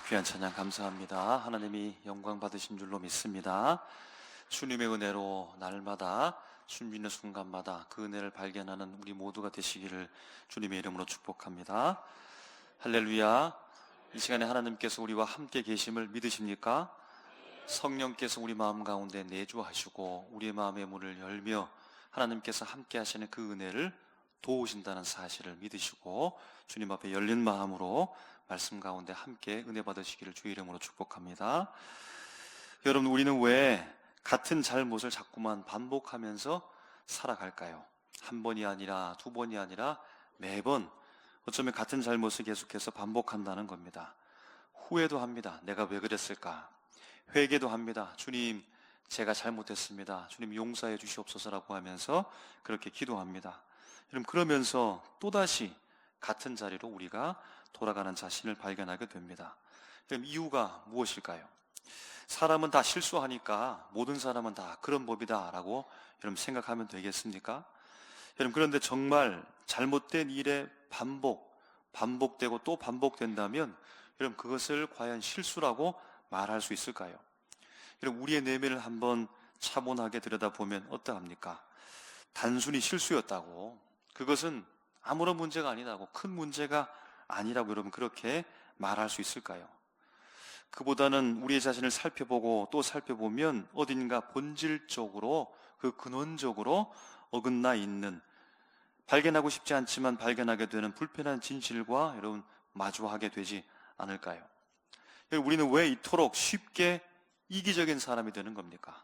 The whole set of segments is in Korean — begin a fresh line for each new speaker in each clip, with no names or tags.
귀한 찬양 감사합니다. 하나님이 영광 받으신 줄로 믿습니다. 주님의 은혜로 날마다 숨쉬는 순간마다 그 은혜를 발견하는 우리 모두가 되시기를 주님의 이름으로 축복합니다. 할렐루야. 이 시간에 하나님께서 우리와 함께 계심을 믿으십니까? 성령께서 우리 마음 가운데 내주하시고 우리의 마음의 문을 열며 하나님께서 함께 하시는 그 은혜를 도우신다는 사실을 믿으시고 주님 앞에 열린 마음으로 말씀 가운데 함께 은혜 받으시기를 주의 이름으로 축복합니다. 여러분, 우리는 왜 같은 잘못을 자꾸만 반복하면서 살아갈까요? 한 번이 아니라 두 번이 아니라 매번 어쩌면 같은 잘못을 계속해서 반복한다는 겁니다. 후회도 합니다. 내가 왜 그랬을까? 회개도 합니다. 주님, 제가 잘못했습니다. 주님 용서해 주시옵소서라고 하면서 그렇게 기도합니다. 여러분, 그러면서 또다시 같은 자리로 우리가 돌아가는 자신을 발견하게 됩니다. 그럼 이유가 무엇일까요? 사람은 다 실수하니까 모든 사람은 다 그런 법이다 라고 여러분 생각하면 되겠습니까? 여러분, 그런데 정말 잘못된 일의 반복되고 또 반복된다면 여러분, 그것을 과연 실수라고 말할 수 있을까요? 여러분, 우리의 내면을 한번 차분하게 들여다보면 어떠합니까? 단순히 실수였다고, 그것은 아무런 문제가 아니라고, 큰 문제가 아니라고 여러분 그렇게 말할 수 있을까요? 그보다는 우리의 자신을 살펴보고 또 살펴보면 어딘가 본질적으로, 그 근원적으로 어긋나 있는, 발견하고 싶지 않지만 발견하게 되는 불편한 진실과 여러분 마주하게 되지 않을까요? 우리는 왜 이토록 쉽게 이기적인 사람이 되는 겁니까?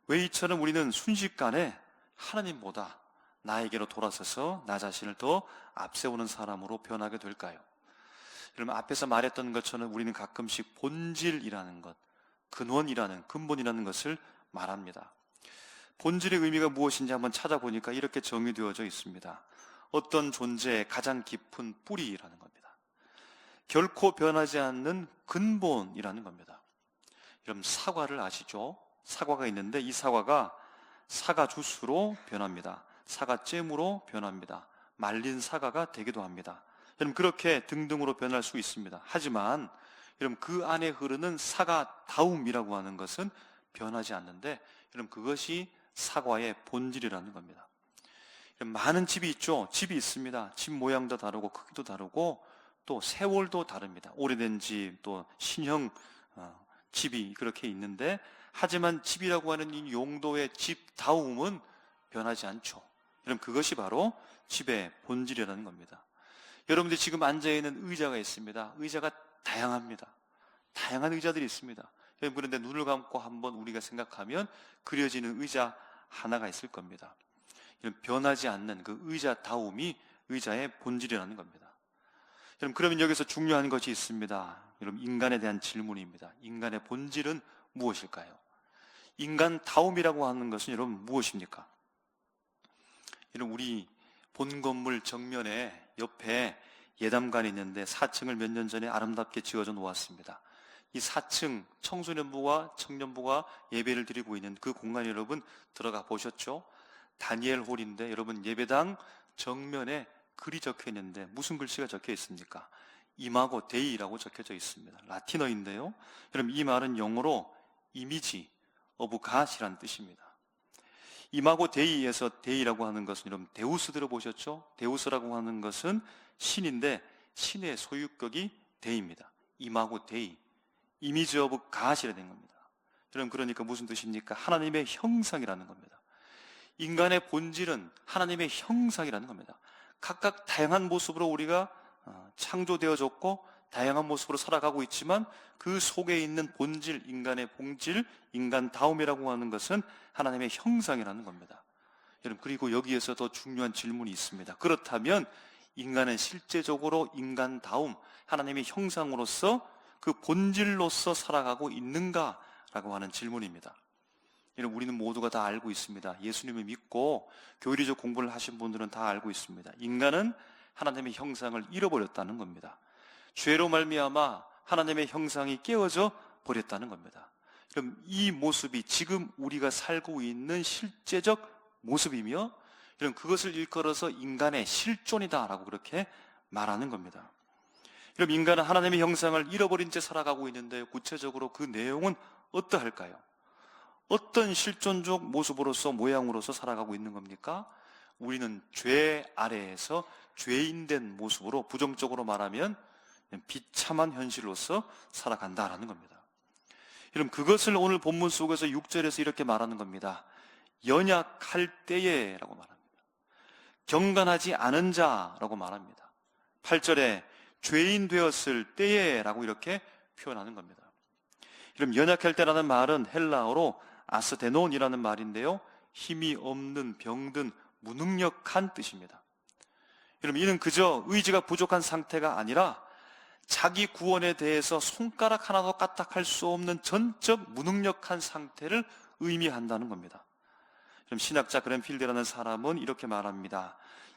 왜 이처럼 우리는 순식간에 하나님보다 나에게로 돌아서서 나 자신을 더 앞세우는 사람으로 변하게 될까요? 여러분, 앞에서 말했던 것처럼 우리는 가끔씩 본질이라는 것, 근본이라는 것을 말합니다. 본질의 의미가 무엇인지 한번 찾아보니까 이렇게 정의되어져 있습니다. 어떤 존재의 가장 깊은 뿌리라는 겁니다. 결코 변하지 않는 근본이라는 겁니다. 여러분, 사과를 아시죠? 사과가 있는데 이 사과가 사과 주스로 변합니다. 사과잼으로 변합니다. 말린 사과가 되기도 합니다. 여러분, 그렇게 등등으로 변할 수 있습니다. 하지만 여러분, 그 안에 흐르는 사과다움이라고 하는 것은 변하지 않는데 여러분, 그것이 사과의 본질이라는 겁니다. 여러분, 많은 집이 있죠. 집이 있습니다. 집 모양도 다르고 크기도 다르고 또 세월도 다릅니다. 오래된 집, 또 신형 집이 그렇게 있는데, 하지만 집이라고 하는 이 용도의 집다움은 변하지 않죠. 여러분, 그것이 바로 집의 본질이라는 겁니다. 여러분들이 지금 앉아있는 의자가 있습니다. 의자가 다양합니다. 다양한 의자들이 있습니다. 여러분, 그런데 눈을 감고 한번 우리가 생각하면 그려지는 의자 하나가 있을 겁니다. 여러분, 변하지 않는 그 의자다움이 의자의 본질이라는 겁니다. 여러분, 그러면 여기서 중요한 것이 있습니다. 여러분, 인간에 대한 질문입니다. 인간의 본질은 무엇일까요? 인간다움이라고 하는 것은 여러분 무엇입니까? 여러분, 우리 본 건물 정면에 옆에 예담관이 있는데 4층을 몇 년 전에 아름답게 지어져 놓았습니다. 이 4층 청소년부와 청년부가 예배를 드리고 있는 그 공간에 여러분 들어가 보셨죠? 다니엘 홀인데 여러분, 예배당 정면에 글이 적혀 있는데 무슨 글씨가 적혀 있습니까? 이마고 데이라고 적혀져 있습니다. 라틴어인데요. 여러분, 이 말은 영어로 이미지 오브 갓이라는 뜻입니다. 이마고 데이에서 데이라고 하는 것은 여러분 데우스 들어보셨죠? 데우스라고 하는 것은 신인데 신의 소유격이 데이입니다. 이마고 데이, 이미지 오브 갓이라 된 겁니다. 여러분, 그러니까 무슨 뜻입니까? 하나님의 형상이라는 겁니다. 인간의 본질은 하나님의 형상이라는 겁니다. 각각 다양한 모습으로 우리가 창조되어졌고 다양한 모습으로 살아가고 있지만 그 속에 있는 본질, 인간의 본질, 인간다움이라고 하는 것은 하나님의 형상이라는 겁니다. 여러분, 그리고 여기에서 더 중요한 질문이 있습니다. 그렇다면 인간은 실제적으로 인간다움, 하나님의 형상으로서 그 본질로서 살아가고 있는가라고 하는 질문입니다. 여러분, 우리는 모두가 다 알고 있습니다. 예수님을 믿고 교리적 공부를 하신 분들은 다 알고 있습니다. 인간은 하나님의 형상을 잃어버렸다는 겁니다. 죄로 말미암아 하나님의 형상이 깨어져 버렸다는 겁니다. 그럼 이 모습이 지금 우리가 살고 있는 실제적 모습이며, 그것을 일컬어서 인간의 실존이다라고 그렇게 말하는 겁니다. 그럼 인간은 하나님의 형상을 잃어버린 채 살아가고 있는데 구체적으로 그 내용은 어떠할까요? 어떤 실존적 모습으로서 모양으로서 살아가고 있는 겁니까? 우리는 죄 아래에서 죄인된 모습으로 부정적으로 말하면 비참한 현실로서 살아간다라는 겁니다. 여러분, 그것을 오늘 본문 속에서 6절에서 이렇게 말하는 겁니다. 연약할 때에 라고 말합니다. 경건하지 않은 자라고 말합니다. 8절에 죄인 되었을 때에 라고 이렇게 표현하는 겁니다. 그럼 연약할 때라는 말은 헬라어로 아스데논이라는 말인데요, 힘이 없는, 병든, 무능력한 뜻입니다. 여러분, 이는 그저 의지가 부족한 상태가 아니라 자기 구원에 대해서 손가락 하나도 까딱할 수 없는 전적 무능력한 상태를 의미한다는 겁니다. 그럼 신학자 그랜필드라는 사람은 이렇게 말합니다.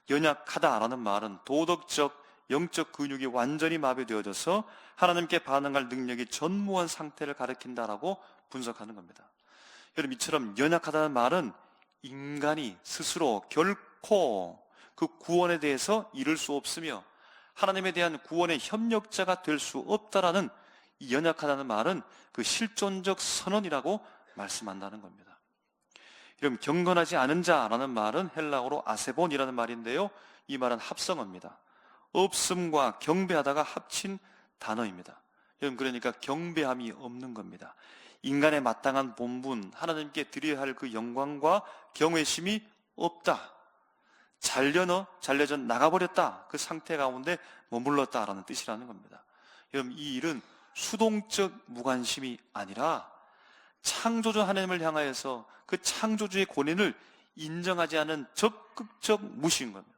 연약하다라는 말은 도덕적, 영적 근육이 완전히 마비되어져서 하나님께 반응할 능력이 전무한 상태를 가리킨다라고 분석하는 겁니다. 여러분, 이처럼 연약하다는 말은 인간이 스스로 결코 그 구원에 대해서 이룰 수 없으며 하나님에 대한 구원의 협력자가 될 수 없다라는 이 연약하다는 말은 그 실존적 선언이라고 말씀한다는 겁니다. 그럼 경건하지 않은 자라는 말은 헬라어로 아세본이라는 말인데요, 이 말은 합성어입니다. 없음과 경배하다가 합친 단어입니다. 여러분, 그러니까 경배함이 없는 겁니다. 인간의 마땅한 본분, 하나님께 드려야 할 그 영광과 경외심이 없다. 잘려져 나가버렸다. 그 상태 가운데 머물렀다라는 뜻이라는 겁니다. 여러분, 이 일은 수동적 무관심이 아니라 창조주 하나님을 향하여서 그 창조주의 권위를 인정하지 않은 적극적 무시인 겁니다.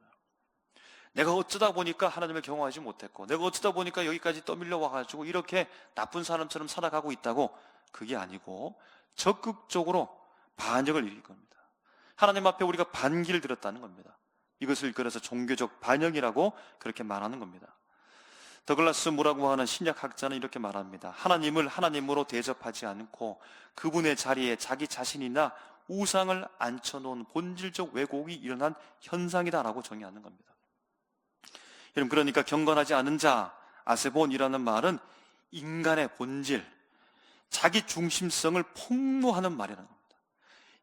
내가 어쩌다 보니까 하나님을 경험하지 못했고, 내가 어쩌다 보니까 여기까지 떠밀려 와가지고 이렇게 나쁜 사람처럼 살아가고 있다고, 그게 아니고 적극적으로 반역을 일으킬 겁니다. 하나님 앞에 우리가 반기를 들었다는 겁니다. 이것을 그래서 종교적 반역이라고 그렇게 말하는 겁니다. 더글라스 무라고 하는 신약학자는 이렇게 말합니다. 하나님을 하나님으로 대접하지 않고 그분의 자리에 자기 자신이나 우상을 앉혀놓은 본질적 왜곡이 일어난 현상이다라고 정의하는 겁니다. 여러분, 그러니까 경건하지 않은 자, 아세본이라는 말은 인간의 본질, 자기 중심성을 폭로하는 말이라는 겁니다.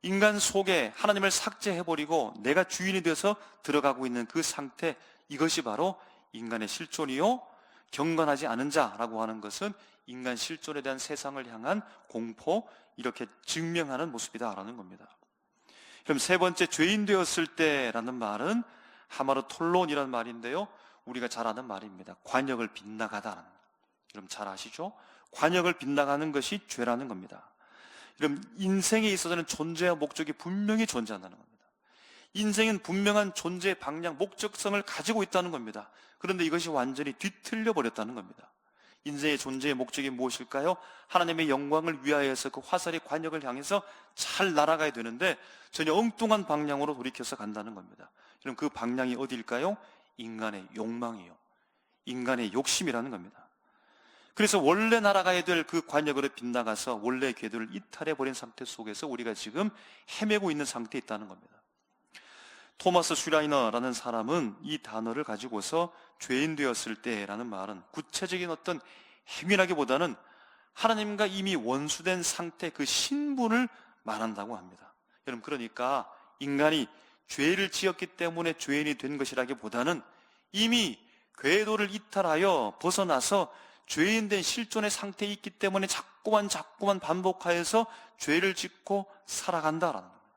인간 속에 하나님을 삭제해버리고 내가 주인이 되어서 들어가고 있는 그 상태, 이것이 바로 인간의 실존이요, 경건하지 않은 자라고 하는 것은 인간 실존에 대한 세상을 향한 공포, 이렇게 증명하는 모습이다라는 겁니다. 그럼 세 번째, 죄인 되었을 때라는 말은 하마르톨론이라는 말인데요, 우리가 잘 아는 말입니다. 관역을 빗나가다라는 말. 여러분 잘 아시죠? 관역을 빗나가는 것이 죄라는 겁니다. 여러분, 인생에 있어서는 존재와 목적이 분명히 존재한다는 겁니다. 인생은 분명한 존재의 방향, 목적성을 가지고 있다는 겁니다. 그런데 이것이 완전히 뒤틀려 버렸다는 겁니다. 인생의 존재의 목적이 무엇일까요? 하나님의 영광을 위하여서 그 화살의 관역을 향해서 잘 날아가야 되는데 전혀 엉뚱한 방향으로 돌이켜서 간다는 겁니다. 그럼 그 방향이 어디일까요? 인간의 욕망이요, 인간의 욕심이라는 겁니다. 그래서 원래 날아가야 될 그 관역으로 빗나가서 원래 궤도를 이탈해버린 상태 속에서 우리가 지금 헤매고 있는 상태에 있다는 겁니다. 토마스 슈라이너라는 사람은 이 단어를 가지고서 죄인 되었을 때라는 말은 구체적인 어떤 행위라기보다는 하나님과 이미 원수된 상태, 그 신분을 말한다고 합니다. 여러분, 그러니까 인간이 죄를 지었기 때문에 죄인이 된 것이라기보다는 이미 궤도를 이탈하여 벗어나서 죄인된 실존의 상태에 있기 때문에 자꾸만 반복하여서 죄를 짓고 살아간다라는 겁니다.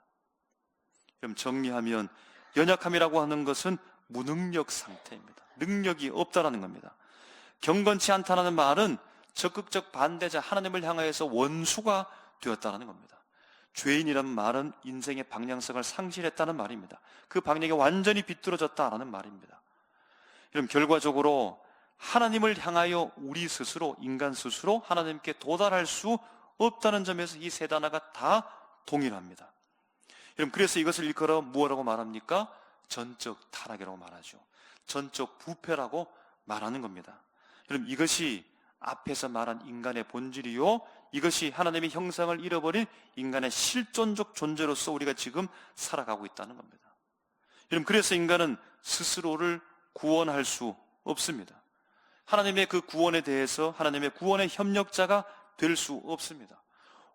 그럼 정리하면 연약함이라고 하는 것은 무능력 상태입니다. 능력이 없다라는 겁니다. 경건치 않다라는 말은 적극적 반대자, 하나님을 향하여서 원수가 되었다는 겁니다. 죄인이라는 말은 인생의 방향성을 상실했다는 말입니다. 그 방향이 완전히 비뚤어졌다라는 말입니다. 그럼 결과적으로 하나님을 향하여 우리 스스로, 인간 스스로 하나님께 도달할 수 없다는 점에서 이 세 단어가 다 동일합니다. 여러분, 그래서 이것을 일컬어 무엇이라고 말합니까? 전적 타락이라고 말하죠. 전적 부패라고 말하는 겁니다. 여러분, 이것이 앞에서 말한 인간의 본질이요, 이것이 하나님의 형상을 잃어버린 인간의 실존적 존재로서 우리가 지금 살아가고 있다는 겁니다. 여러분, 그래서 인간은 스스로를 구원할 수 없습니다. 하나님의 그 구원에 대해서 하나님의 구원의 협력자가 될 수 없습니다.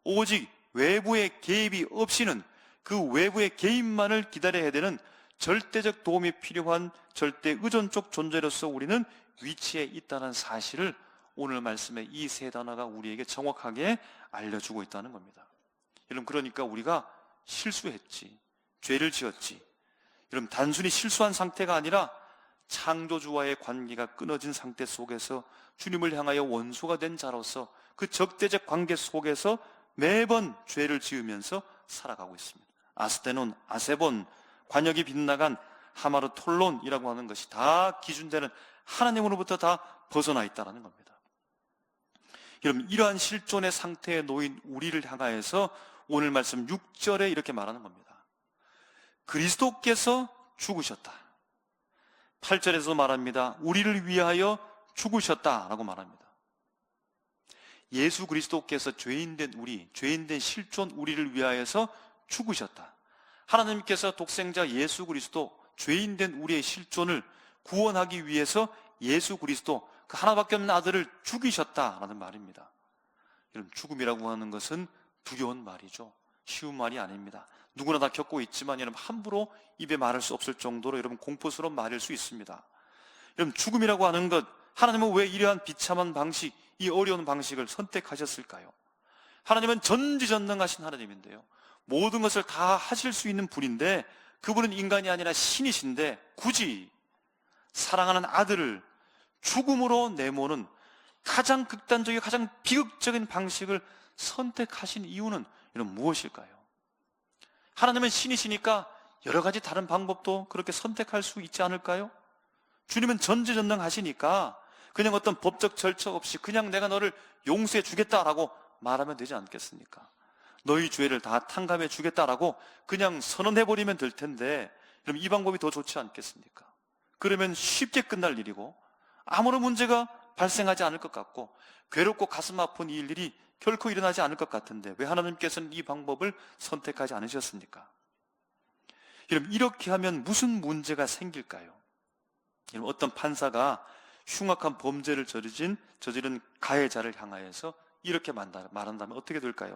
오직 외부의 개입이 없이는, 그 외부의 개입만을 기다려야 되는 절대적 도움이 필요한 절대 의존적 존재로서 우리는 위치에 있다는 사실을 오늘 말씀의 이 세 단어가 우리에게 정확하게 알려주고 있다는 겁니다. 여러분, 그러니까 우리가 실수했지, 죄를 지었지, 여러분, 단순히 실수한 상태가 아니라 창조주와의 관계가 끊어진 상태 속에서 주님을 향하여 원수가 된 자로서 그 적대적 관계 속에서 매번 죄를 지으면서 살아가고 있습니다. 아스테논, 아세본, 관역이 빗나간 하마르톨론이라고 하는 것이 다 기준되는 하나님으로부터 다 벗어나 있다는 겁니다. 여러분, 이러한 실존의 상태에 놓인 우리를 향하여서 오늘 말씀 6절에 이렇게 말하는 겁니다. 그리스도께서 죽으셨다. 8절에서 말합니다. 우리를 위하여 죽으셨다라고 말합니다. 예수 그리스도께서 죄인된 우리, 죄인된 실존 우리를 위하여서 죽으셨다. 하나님께서 독생자 예수 그리스도, 죄인된 우리의 실존을 구원하기 위해서 예수 그리스도, 그 하나밖에 없는 아들을 죽이셨다라는 말입니다. 여러분, 죽음이라고 하는 것은 두려운 말이죠. 쉬운 말이 아닙니다. 누구나 다 겪고 있지만 여러분, 함부로 입에 말할 수 없을 정도로 여러분 공포스러운 말일 수 있습니다. 여러분, 죽음이라고 하는 것, 하나님은 왜 이러한 비참한 방식, 이 어려운 방식을 선택하셨을까요? 하나님은 전지전능하신 하나님인데요, 모든 것을 다 하실 수 있는 분인데, 그분은 인간이 아니라 신이신데 굳이 사랑하는 아들을 죽음으로 내모는 가장 극단적이고 가장 비극적인 방식을 선택하신 이유는 여러분 무엇일까요? 하나님은 신이시니까 여러 가지 다른 방법도 그렇게 선택할 수 있지 않을까요? 주님은 전지전능하시니까 그냥 어떤 법적 절차 없이 그냥 내가 너를 용서해 주겠다라고 말하면 되지 않겠습니까? 너희 죄를 다 탕감해 주겠다라고 그냥 선언해버리면 될 텐데, 그럼 이 방법이 더 좋지 않겠습니까? 그러면 쉽게 끝날 일이고 아무런 문제가 발생하지 않을 것 같고 괴롭고 가슴 아픈 이 일들이 결코 일어나지 않을 것 같은데 왜 하나님께서는 이 방법을 선택하지 않으셨습니까? 여러분, 이렇게 하면 무슨 문제가 생길까요? 여러분, 어떤 판사가 흉악한 범죄를 저지른 가해자를 향하여서 이렇게 말한다면 어떻게 될까요?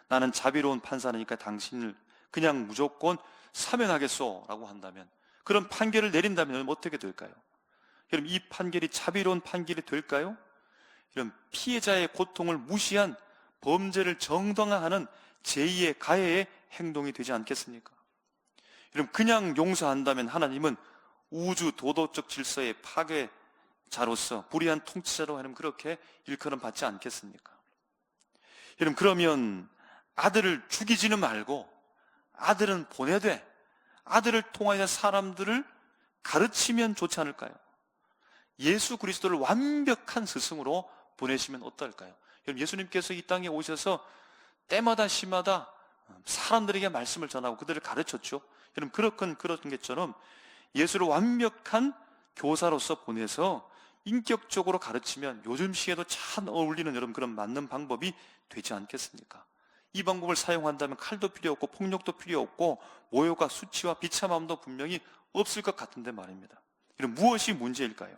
나는 자비로운 판사니까 당신을 그냥 무조건 사면하겠소 라고 한다면, 그런 판결을 내린다면 어떻게 될까요? 여러분, 이 판결이 자비로운 판결이 될까요? 이런 피해자의 고통을 무시한 범죄를 정당화하는 제2의 가해의 행동이 되지 않겠습니까? 여러분, 그냥 용서한다면 하나님은 우주 도덕적 질서의 파괴자로서, 불의한 통치자로 하는 그렇게 일컬음 받지 않겠습니까? 여러분, 그러면 아들을 죽이지는 말고 아들은 보내되 아들을 통하여 사람들을 가르치면 좋지 않을까요? 예수 그리스도를 완벽한 스승으로 보내시면 어떨까요? 여러분, 예수님께서 이 땅에 오셔서 때마다 시마다 사람들에게 말씀을 전하고 그들을 가르쳤죠. 여러분, 그런 것처럼 예수를 완벽한 교사로서 보내서 인격적으로 가르치면 요즘 시에도 참 어울리는 여러분 그런 맞는 방법이 되지 않겠습니까? 이 방법을 사용한다면 칼도 필요 없고 폭력도 필요 없고 모욕과 수치와 비참함도 분명히 없을 것 같은데 말입니다. 이런 무엇이 문제일까요?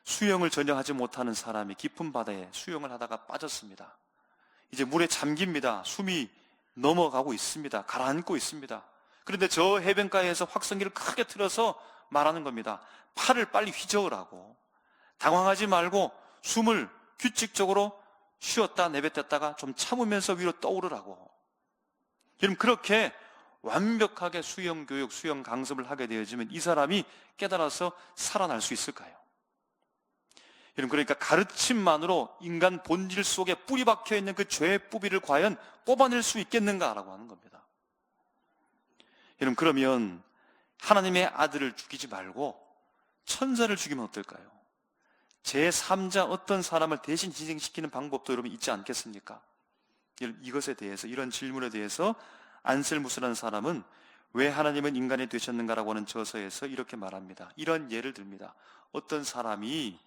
수영을 전혀 하지 못하는 사람이 깊은 바다에 수영을 하다가 빠졌습니다. 이제 물에 잠깁니다. 숨이 넘어가고 있습니다. 가라앉고 있습니다. 그런데 저 해변가에서 확성기를 크게 틀어서 말하는 겁니다. 팔을 빨리 휘저으라고. 당황하지 말고 숨을 규칙적으로 쉬었다 내뱉었다가 좀 참으면서 위로 떠오르라고. 여러분, 그렇게 완벽하게 수영 교육, 수영 강습을 하게 되어지면 이 사람이 깨달아서 살아날 수 있을까요? 여러분, 그러니까 가르침만으로 인간 본질 속에 뿌리 박혀 있는 그 죄의 뿌리를 과연 뽑아낼 수 있겠는가라고 하는 겁니다. 여러분, 그러면 하나님의 아들을 죽이지 말고 천사를 죽이면 어떨까요? 제3자 어떤 사람을 대신 희생시키는 방법도 여러분 있지 않겠습니까? 이것에 대해서, 이런 질문에 대해서 안셀무스라는 사람은 왜 하나님은 인간이 되셨는가라고 하는 저서에서 이렇게 말합니다. 이런 예를 듭니다. 어떤 사람이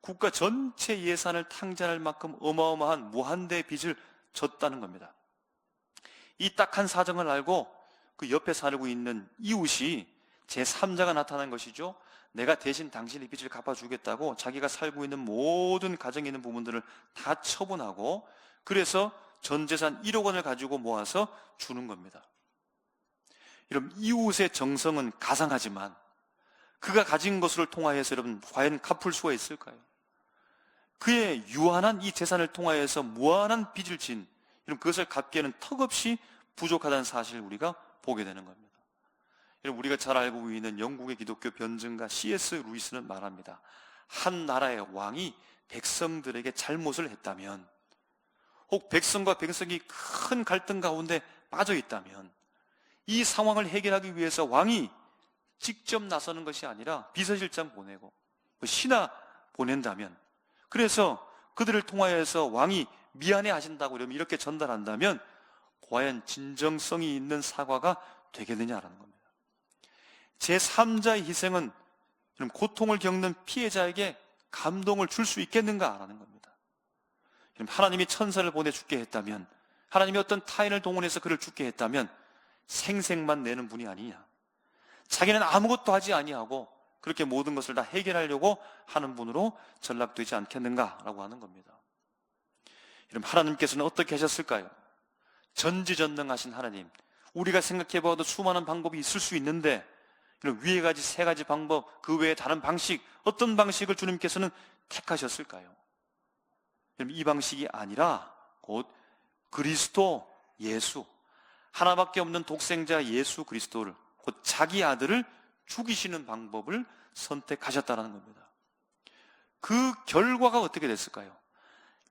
국가 전체 예산을 탕진할 만큼 어마어마한 무한대의 빚을 졌다는 겁니다. 이 딱한 사정을 알고 그 옆에 살고 있는 이웃이 제3자가 나타난 것이죠. 내가 대신 당신의 빚을 갚아주겠다고 자기가 살고 있는 모든 가정에 있는 부분들을 다 처분하고, 그래서 전 재산 1억 원을 가지고 모아서 주는 겁니다. 여러분, 이웃의 정성은 가상하지만 그가 가진 것을 통하여서 여러분 과연 갚을 수가 있을까요? 그의 유한한 이 재산을 통하여서 무한한 빚을 진, 여러분 그것을 갚기에는 턱없이 부족하다는 사실을 우리가 보게 되는 겁니다. 여러분, 우리가 잘 알고 있는 영국의 기독교 변증가 C.S. 루이스는 말합니다. 한 나라의 왕이 백성들에게 잘못을 했다면, 혹 백성과 백성이 큰 갈등 가운데 빠져 있다면, 이 상황을 해결하기 위해서 왕이 직접 나서는 것이 아니라 비서실장 보내고 신하 보낸다면, 그래서 그들을 통하여서 왕이 미안해 하신다고 이렇게 전달한다면 과연 진정성이 있는 사과가 되겠느냐라는 겁니다. 제3자의 희생은 고통을 겪는 피해자에게 감동을 줄 수 있겠는가라는 겁니다. 하나님이 천사를 보내 죽게 했다면, 하나님이 어떤 타인을 동원해서 그를 죽게 했다면 생색만 내는 분이 아니냐, 자기는 아무것도 하지 아니하고 그렇게 모든 것을 다 해결하려고 하는 분으로 전락되지 않겠는가라고 하는 겁니다. 여러분, 하나님께서는 어떻게 하셨을까요? 전지전능하신 하나님, 우리가 생각해봐도 수많은 방법이 있을 수 있는데, 위에 가지 세 가지 방법, 그 외에 다른 방식, 어떤 방식을 주님께서는 택하셨을까요? 이 방식이 아니라 곧 그리스도 예수, 하나밖에 없는 독생자 예수 그리스도를, 곧 자기 아들을 죽이시는 방법을 선택하셨다는 겁니다. 그 결과가 어떻게 됐을까요?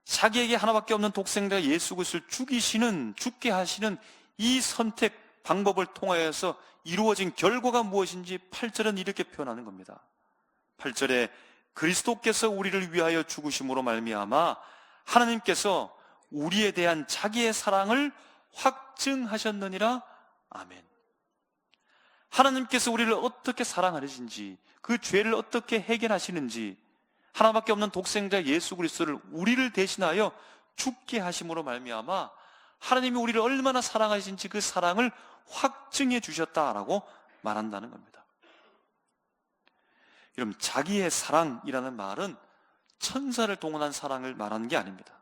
자기에게 하나밖에 없는 독생자 예수 그리스도를 죽게 하시는 이 선택 방법을 통하여서 이루어진 결과가 무엇인지 8절은 이렇게 표현하는 겁니다. 8절에 그리스도께서 우리를 위하여 죽으심으로 말미암아 하나님께서 우리에 대한 자기의 사랑을 확증하셨느니라. 아멘. 하나님께서 우리를 어떻게 사랑하시는지, 그 죄를 어떻게 해결하시는지, 하나밖에 없는 독생자 예수 그리스도를 우리를 대신하여 죽게 하심으로 말미암아 하나님이 우리를 얼마나 사랑하신지 그 사랑을 확증해 주셨다라고 말한다는 겁니다. 여러분, 자기의 사랑이라는 말은 천사를 동원한 사랑을 말하는 게 아닙니다.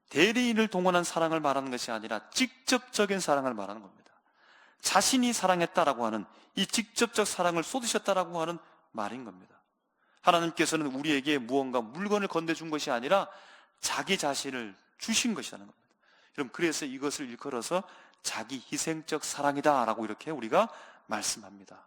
대리인을 동원한 사랑을 말하는 것이 아니라 직접적인 사랑을 말하는 겁니다. 자신이 사랑했다라고 하는 이 직접적 사랑을 쏟으셨다라고 하는 말인 겁니다. 하나님께서는 우리에게 무언가 물건을 건네준 것이 아니라 자기 자신을 주신 것이라는 겁니다. 여러분, 그래서 이것을 일컬어서 자기 희생적 사랑이다라고 이렇게 우리가 말씀합니다.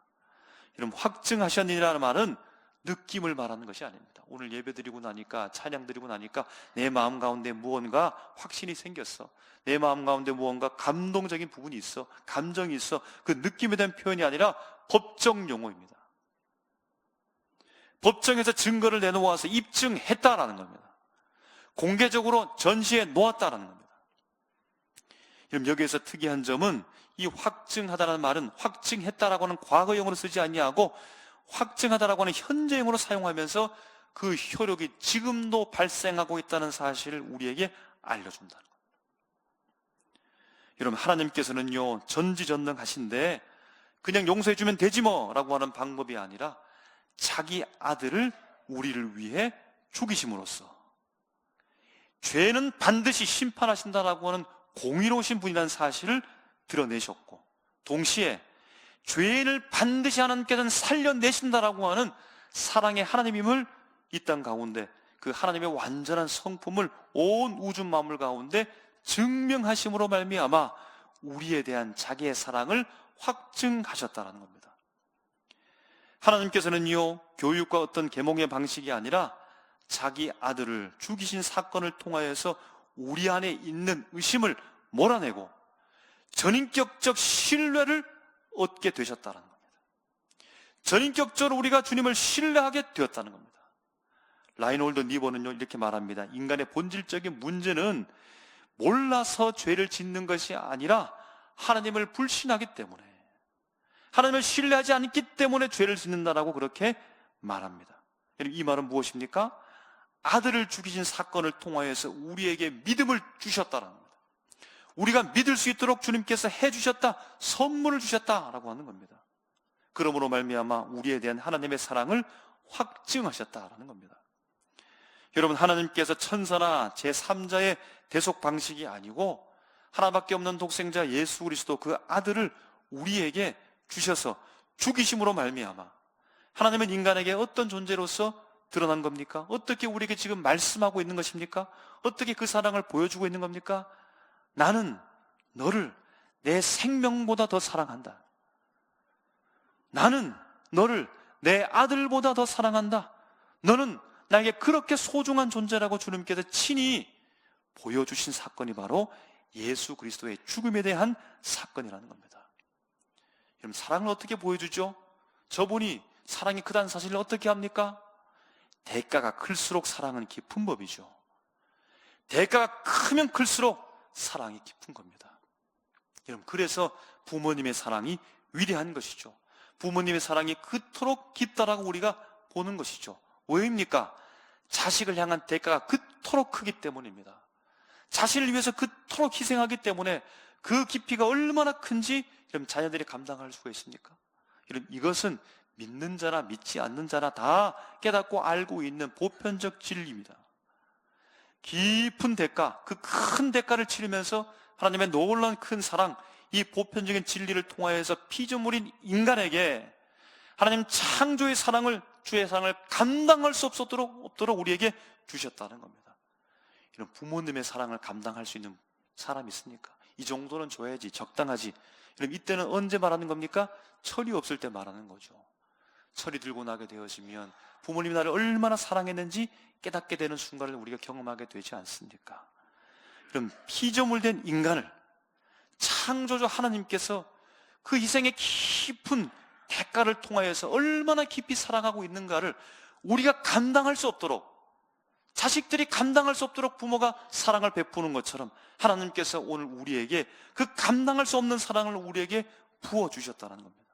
여러분, 확증하셨느니라는 말은 느낌을 말하는 것이 아닙니다. 오늘 예배 드리고 나니까, 찬양 드리고 나니까 내 마음 가운데 무언가 확신이 생겼어, 내 마음 가운데 무언가 감동적인 부분이 있어, 감정이 있어, 그 느낌에 대한 표현이 아니라 법정 용어입니다. 법정에서 증거를 내놓아서 입증했다라는 겁니다. 공개적으로 전시해 놓았다라는 겁니다. 그럼 여기에서 특이한 점은 이 확증하다라는 말은 확증했다라고 하는 과거형으로 쓰지 아니하고 확증하다라고 하는 현재형으로 사용하면서 그 효력이 지금도 발생하고 있다는 사실을 우리에게 알려준다는 겁니다. 여러분, 하나님께서는요 전지전능하신데 그냥 용서해주면 되지 뭐 라고 하는 방법이 아니라 자기 아들을 우리를 위해 죽이심으로써 죄는 반드시 심판하신다라고 하는 공의로우신 분이라는 사실을 드러내셨고, 동시에 죄인을 반드시 하나님께서는 살려내신다라고 하는 사랑의 하나님임을 이 땅 가운데 그 하나님의 완전한 성품을 온 우주 만물 가운데 증명하심으로 말미암아 우리에 대한 자기의 사랑을 확증하셨다라는 겁니다. 하나님께서는요 교육과 어떤 계몽의 방식이 아니라 자기 아들을 죽이신 사건을 통하여서 우리 안에 있는 의심을 몰아내고 전인격적 신뢰를 얻게 되셨다는 겁니다. 전인격적으로 우리가 주님을 신뢰하게 되었다는 겁니다. 라인홀드 니버는요 이렇게 말합니다. 인간의 본질적인 문제는 몰라서 죄를 짓는 것이 아니라 하나님을 불신하기 때문에, 하나님을 신뢰하지 않기 때문에 죄를 짓는다라고 그렇게 말합니다. 이 말은 무엇입니까? 아들을 죽이신 사건을 통하여서 우리에게 믿음을 주셨다는 겁니다. 우리가 믿을 수 있도록 주님께서 해주셨다, 선물을 주셨다라고 하는 겁니다. 그러므로 말미암아 우리에 대한 하나님의 사랑을 확증하셨다라는 겁니다. 여러분, 하나님께서 천사나 제3자의 대속 방식이 아니고 하나밖에 없는 독생자 예수 그리스도 그 아들을 우리에게 주셔서 죽이심으로 말미암아 하나님은 인간에게 어떤 존재로서 드러난 겁니까? 어떻게 우리에게 지금 말씀하고 있는 것입니까? 어떻게 그 사랑을 보여주고 있는 겁니까? 나는 너를 내 생명보다 더 사랑한다. 나는 너를 내 아들보다 더 사랑한다. 너는 나에게 그렇게 소중한 존재라고 주님께서 친히 보여주신 사건이 바로 예수 그리스도의 죽음에 대한 사건이라는 겁니다. 여러분, 사랑을 어떻게 보여주죠? 저분이 사랑이 크다는 사실을 어떻게 합니까? 대가가 클수록 사랑은 깊은 법이죠. 대가가 크면 클수록 사랑이 깊은 겁니다. 여러분, 그래서 부모님의 사랑이 위대한 것이죠. 부모님의 사랑이 그토록 깊다라고 우리가 보는 것이죠. 왜입니까? 자식을 향한 대가가 그토록 크기 때문입니다. 자신을 위해서 그토록 희생하기 때문에 그 깊이가 얼마나 큰지 여러분, 자녀들이 감당할 수가 있습니까? 여러분, 이것은 믿는 자나 믿지 않는 자나 다 깨닫고 알고 있는 보편적 진리입니다. 깊은 대가, 그 큰 대가를 치르면서 하나님의 놀라운 큰 사랑, 이 보편적인 진리를 통하여서 피조물인 인간에게 하나님 창조의 사랑을, 주의 사랑을 감당할 수 없도록 우리에게 주셨다는 겁니다. 이런 부모님의 사랑을 감당할 수 있는 사람이 있습니까? 이 정도는 줘야지, 적당하지. 그럼 이때는 언제 말하는 겁니까? 철이 없을 때 말하는 거죠. 철이 들고 나게 되어지면 부모님이 나를 얼마나 사랑했는지 깨닫게 되는 순간을 우리가 경험하게 되지 않습니까? 그럼 피조물된 인간을 창조주 하나님께서 그 희생의 깊은 대가를 통하여서 얼마나 깊이 사랑하고 있는가를 우리가 감당할 수 없도록, 자식들이 감당할 수 없도록 부모가 사랑을 베푸는 것처럼 하나님께서 오늘 우리에게 그 감당할 수 없는 사랑을 우리에게 부어주셨다는 겁니다.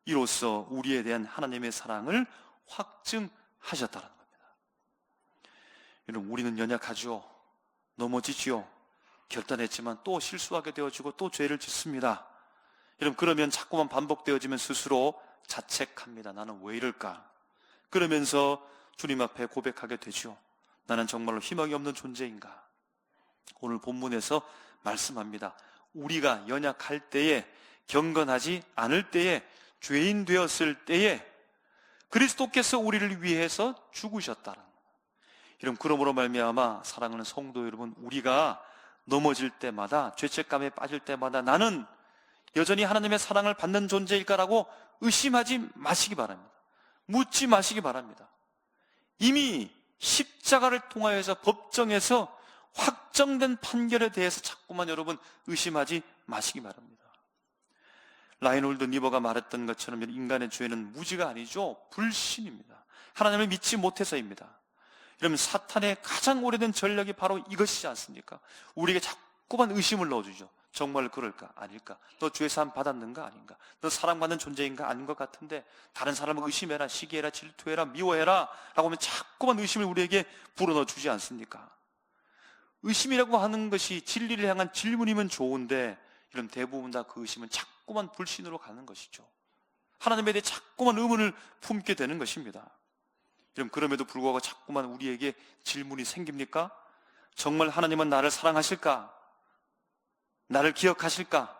이로써 우리에 대한 하나님의 사랑을 확증하셨다는 겁니다. 여러분, 우리는 연약하죠. 넘어지지요. 결단했지만 또 실수하게 되어지고 또 죄를 짓습니다. 여러분, 그러면 자꾸만 반복되어지면 스스로 자책합니다. 나는 왜 이럴까? 그러면서 주님 앞에 고백하게 되죠. 나는 정말로 희망이 없는 존재인가? 오늘 본문에서 말씀합니다. 우리가 연약할 때에, 경건하지 않을 때에, 죄인 되었을 때에 그리스도께서 우리를 위해서 죽으셨다는 거예요. 여러분, 그러므로 말미암아 사랑하는 성도 여러분, 우리가 넘어질 때마다, 죄책감에 빠질 때마다 나는 여전히 하나님의 사랑을 받는 존재일까라고 의심하지 마시기 바랍니다. 묻지 마시기 바랍니다. 이미 십자가를 통하여서 법정에서 확정된 판결에 대해서 자꾸만 여러분 의심하지 마시기 바랍니다. 라인홀드 니버가 말했던 것처럼 인간의 죄는 무지가 아니죠. 불신입니다. 하나님을 믿지 못해서입니다. 여러분, 사탄의 가장 오래된 전략이 바로 이것이지 않습니까? 우리에게 자꾸만 의심을 넣어주죠. 정말 그럴까? 아닐까? 너 죄 사함 받았는가? 아닌가? 너 사랑받는 존재인가? 아닌 것 같은데 다른 사람을 의심해라, 시기해라, 질투해라, 미워해라 라고 하면 자꾸만 의심을 우리에게 불어넣어 주지 않습니까? 의심이라고 하는 것이 진리를 향한 질문이면 좋은데 이런 대부분 다 그 의심은 자꾸만 불신으로 가는 것이죠. 하나님에 대해 자꾸만 의문을 품게 되는 것입니다. 여러분, 그럼에도 불구하고 자꾸만 우리에게 질문이 생깁니까? 정말 하나님은 나를 사랑하실까? 나를 기억하실까?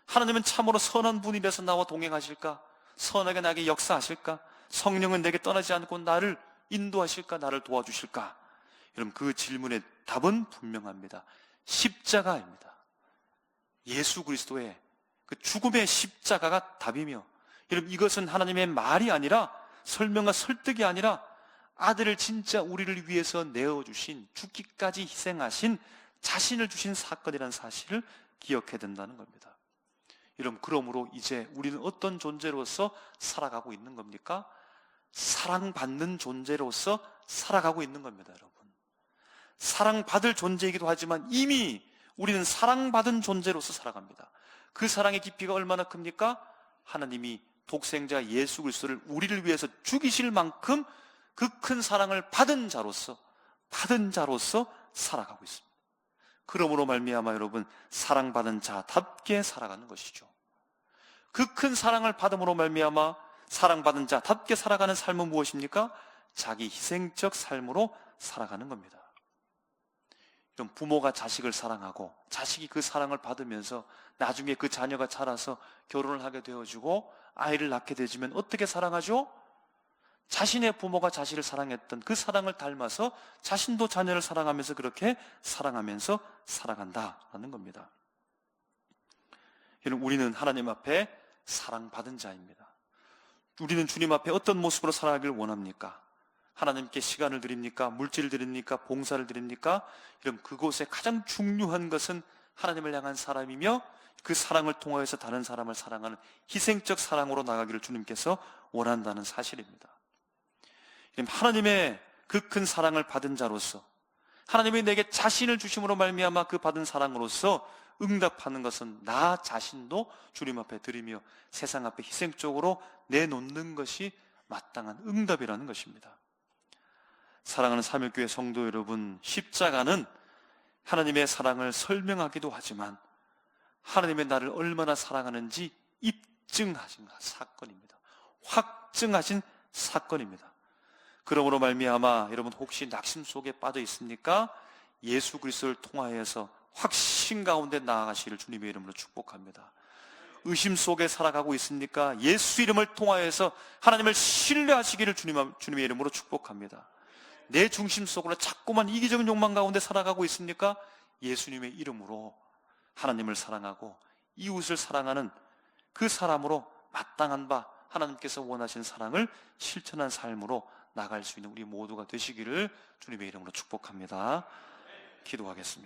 하나님은 참으로 선한 분이라서 나와 동행하실까? 선하게 나에게 역사하실까? 성령은 내게 떠나지 않고 나를 인도하실까? 나를 도와주실까? 여러분, 그 질문의 답은 분명합니다. 십자가입니다. 예수 그리스도의 그 죽음의 십자가가 답이며, 여러분, 이것은 하나님의 말이 아니라, 설명과 설득이 아니라 아들을 진짜 우리를 위해서 내어주신, 죽기까지 희생하신, 자신을 주신 사건이라는 사실을 기억해야 된다는 겁니다. 여러분, 그러므로 이제 우리는 어떤 존재로서 살아가고 있는 겁니까? 사랑받는 존재로서 살아가고 있는 겁니다, 여러분. 사랑받을 존재이기도 하지만 이미 우리는 사랑받은 존재로서 살아갑니다. 그 사랑의 깊이가 얼마나 큽니까? 하나님이 독생자 예수 그리스도를 우리를 위해서 죽이실 만큼 그 큰 사랑을 받은 자로서 살아가고 있습니다. 그러므로 말미암아 여러분, 사랑받은 자답게 살아가는 것이죠. 그 큰 사랑을 받음으로 말미암아 사랑받은 자답게 살아가는 삶은 무엇입니까? 자기 희생적 삶으로 살아가는 겁니다. 이런 부모가 자식을 사랑하고 자식이 그 사랑을 받으면서 나중에 그 자녀가 자라서 결혼을 하게 되어지고 아이를 낳게 되지면 어떻게 사랑하죠? 자신의 부모가 자식을 사랑했던 그 사랑을 닮아서 자신도 자녀를 사랑하면서 그렇게 사랑하면서 살아간다라는 겁니다. 우리는 하나님 앞에 사랑받은 자입니다. 우리는 주님 앞에 어떤 모습으로 살아가길 원합니까? 하나님께 시간을 드립니까? 물질을 드립니까? 봉사를 드립니까? 이런 그곳에 가장 중요한 것은 하나님을 향한 사람이며 그 사랑을 통하여서 다른 사람을 사랑하는 희생적 사랑으로 나가기를 주님께서 원한다는 사실입니다. 하나님의 그 큰 사랑을 받은 자로서 하나님이 내게 자신을 주심으로 말미암아 그 받은 사랑으로서 응답하는 것은 나 자신도 주님 앞에 드리며 세상 앞에 희생적으로 내놓는 것이 마땅한 응답이라는 것입니다. 사랑하는 삼일교회 성도 여러분, 십자가는 하나님의 사랑을 설명하기도 하지만 하나님의 나를 얼마나 사랑하는지 입증하신 사건입니다. 확증하신 사건입니다. 그러므로 말미암아 여러분 혹시 낙심 속에 빠져 있습니까? 예수 그리스도를 통하여서 확신 가운데 나아가시기를 주님의 이름으로 축복합니다. 의심 속에 살아가고 있습니까? 예수 이름을 통하여서 하나님을 신뢰하시기를 주님의 이름으로 축복합니다. 내 중심 속으로 자꾸만 이기적인 욕망 가운데 살아가고 있습니까? 예수님의 이름으로 하나님을 사랑하고 이웃을 사랑하는 그 사람으로 마땅한 바 하나님께서 원하신 사랑을 실천한 삶으로 나갈 수 있는 우리 모두가 되시기를 주님의 이름으로 축복합니다. 기도하겠습니다.